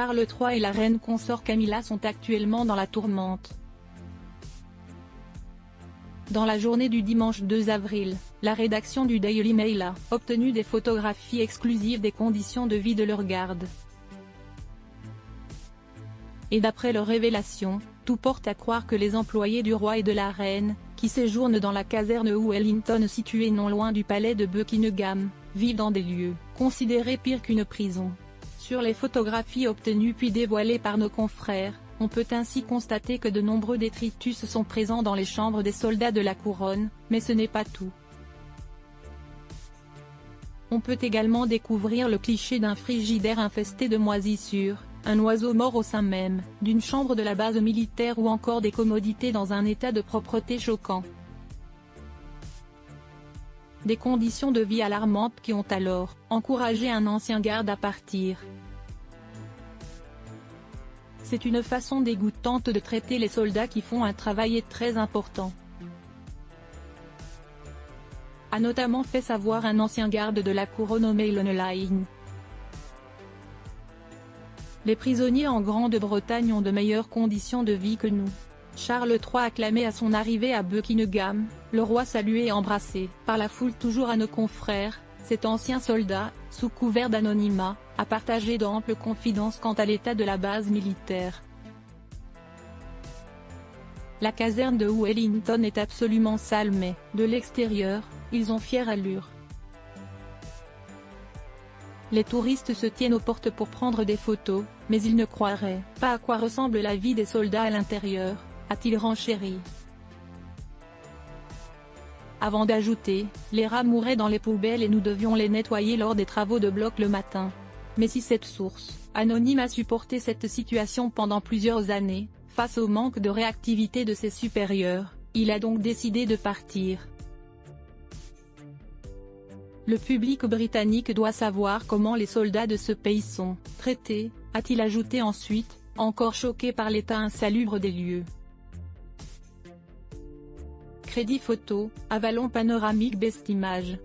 Charles III et la reine consort Camilla sont actuellement dans la tourmente. Dans la journée du dimanche 2 avril, la rédaction du Daily Mail a obtenu des photographies exclusives des conditions de vie de leurs gardes. Et d'après leurs révélations, tout porte à croire que les employés du roi et de la reine, qui séjournent dans la caserne Wellington située non loin du palais de Buckingham, vivent dans des lieux considérés pires qu'une prison. Sur les photographies obtenues puis dévoilées par nos confrères, on peut ainsi constater que de nombreux détritus sont présents dans les chambres des soldats de la couronne, mais ce n'est pas tout. On peut également découvrir le cliché d'un frigidaire infesté de moisissures, un oiseau mort au sein même d'une chambre de la base militaire ou encore des commodités dans un état de propreté choquant. Des conditions de vie alarmantes qui ont alors encouragé un ancien garde à partir. C'est une façon dégoûtante de traiter les soldats qui font un travail très important, a notamment fait savoir un ancien garde de la couronne au Mail Online. Les prisonniers en Grande-Bretagne ont de meilleures conditions de vie que nous. Charles III acclamé à son arrivée à Buckingham, le roi salué et embrassé par la foule. Toujours à nos confrères, cet ancien soldat, sous couvert d'anonymat, a partagé d'amples confidences quant à l'état de la base militaire. La caserne de Wellington est absolument sale mais, de l'extérieur, ils ont fière allure. Les touristes se tiennent aux portes pour prendre des photos, mais ils ne croiraient pas à quoi ressemble la vie des soldats à l'intérieur, a-t-il renchéri. Avant d'ajouter, les rats mouraient dans les poubelles et nous devions les nettoyer lors des travaux de bloc le matin. Mais si cette source anonyme a supporté cette situation pendant plusieurs années, face au manque de réactivité de ses supérieurs, il a donc décidé de partir. Le public britannique doit savoir comment les soldats de ce pays sont traités, a-t-il ajouté ensuite, encore choqué par l'état insalubre des lieux. Crédit photo, Avalon Panoramique Best Image.